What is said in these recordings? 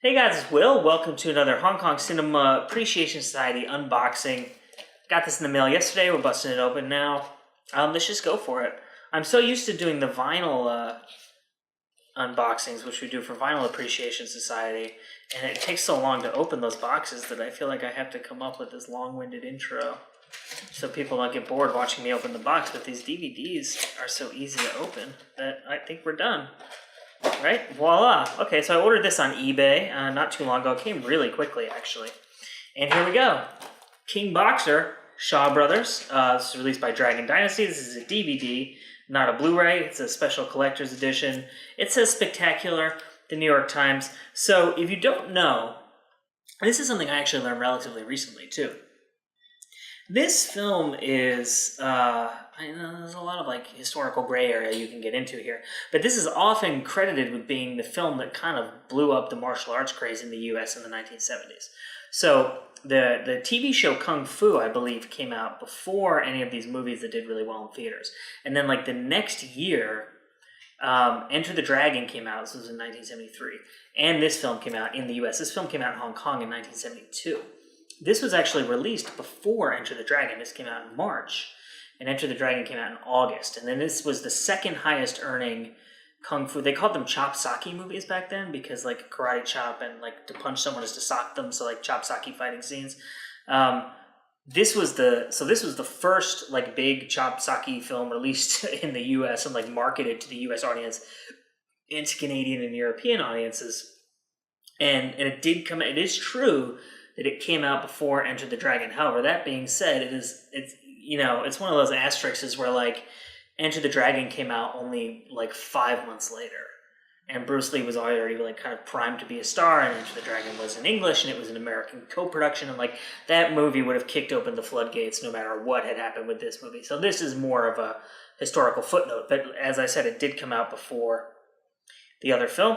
Hey guys, it's Will. Welcome to another Hong Kong Cinema Appreciation Society unboxing. Got this in the mail yesterday. We're busting it open now. Let's just go for it. I'm so used to doing the vinyl unboxings, which we do for Vinyl Appreciation Society, and it takes so long to open those boxes that I feel like I have to come up with this long-winded intro so people don't get bored watching me open the box. But these DVDs are so easy to open that I think we're done. Right? Voila. Okay, so I ordered this on eBay not too long ago. It came really quickly, actually. And here we go. King Boxer, Shaw Brothers. This is released by Dragon Dynasty. This is a DVD, not a Blu-ray. It's a special collector's edition. It says spectacular, the New York Times. So if you don't know, this is something I actually learned relatively recently, too. This film is, there's a lot of historical gray area you can get into here, but this is often credited with being the film that kind of blew up the martial arts craze in the US in the 1970s. So the TV show Kung Fu, I believe, came out before any of these movies that did really well in theaters. And then the next year, Enter the Dragon came out. This was in 1973. And this film came out in the US. This film came out in Hong Kong in 1972. This was actually released before Enter the Dragon. This came out in March, and Enter the Dragon came out in August. And then this was the second highest earning Kung Fu. They called them chop sake movies back then because karate chop and to punch someone is to sock them. So chop sake fighting scenes. This was the first big chop sake film released in the U.S. and marketed to the U.S. audience and to Canadian and European audiences. And it did come. It is true that it came out before Enter the Dragon. However, that being said, it's one of those asterisks where Enter the Dragon came out only 5 months later, and Bruce Lee was already kind of primed to be a star, and Enter the Dragon was in English, and it was an American co-production, and that movie would have kicked open the floodgates no matter what had happened with this movie. So this is more of a historical footnote, but as I said, it did come out before the other film.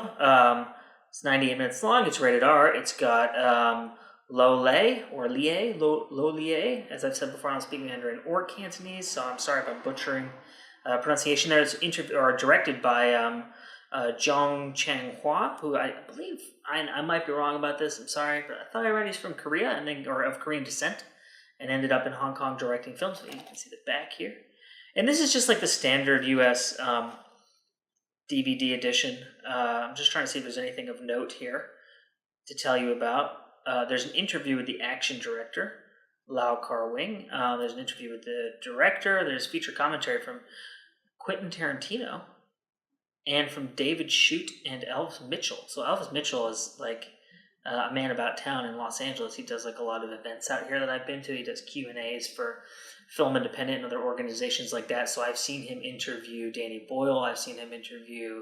It's 98 minutes long. It's rated R. It's got Lo Lei, or Lie, Lo Lie, as I've said before, I don't speak Mandarin or Cantonese, so I'm sorry if I'm butchering pronunciation there. It's directed by Zhong Changhua, who I believe, I might be wrong about this, I'm sorry, but I thought I read he's from Korea, or of Korean descent, and ended up in Hong Kong directing films. So you can see the back here. And this is just the standard US DVD edition. I'm just trying to see if there's anything of note here to tell you about. There's an interview with the action director, Lau Kar-wing. There's an interview with the director. There's feature commentary from Quentin Tarantino and from David Shute and Elvis Mitchell. So Elvis Mitchell is a man about town in Los Angeles. He does a lot of events out here that I've been to. He does Q&As for Film Independent and other organizations like that. So I've seen him interview Danny Boyle. I've seen him interview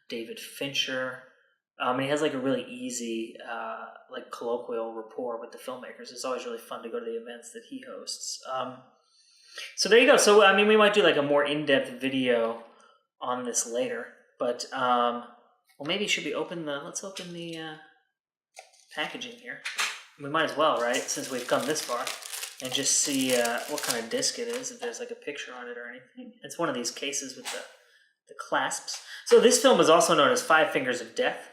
David Fincher. And he has a really easy, colloquial rapport with the filmmakers. It's always really fun to go to the events that he hosts. So there you go. So, we might do a more in-depth video on this later. But, maybe should we let's open the packaging here. We might as well, right? Since we've come this far. And just see what kind of disc it is, if there's a picture on it or anything. It's one of these cases with the clasps. So this film is also known as Five Fingers of Death.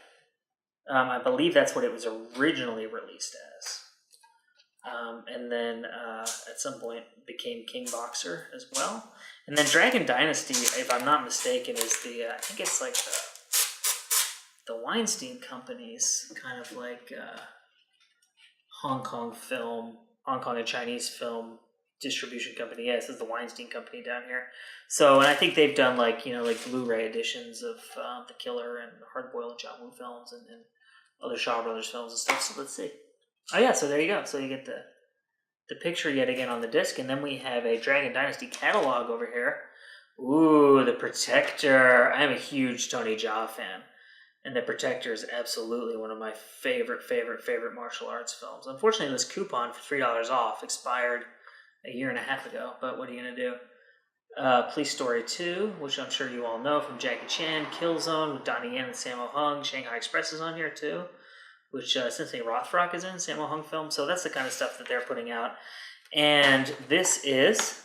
I believe that's what it was originally released as. And then at some point became King Boxer as well. And then Dragon Dynasty, if I'm not mistaken, is I think it's the Weinstein Company's kind of Hong Kong and Chinese film distribution company. Yeah, this is the Weinstein Company down here. So, and I think they've done Blu-ray editions of The Killer and Hard Boiled John Woo films and other Shaw Brothers films and stuff. So let's see. Oh yeah, so there you go. So you get the picture yet again on the disc, and then we have a Dragon Dynasty catalog over here. Ooh, The Protector. I'm a huge Tony Jaa fan, and The Protector is absolutely one of my favorite martial arts films. Unfortunately, this coupon for $3 off expired a year and a half ago, but what are you going to do? Police Story 2, which I'm sure you all know from Jackie Chan. Killzone with Donnie Yen and Sammo Hung. Shanghai Express is on here too, which Cynthia Rothrock is in, Sammo Hung film. So that's the kind of stuff that they're putting out. And this is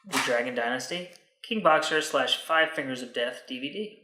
the Dragon Dynasty King Boxer / Five Fingers of Death DVD.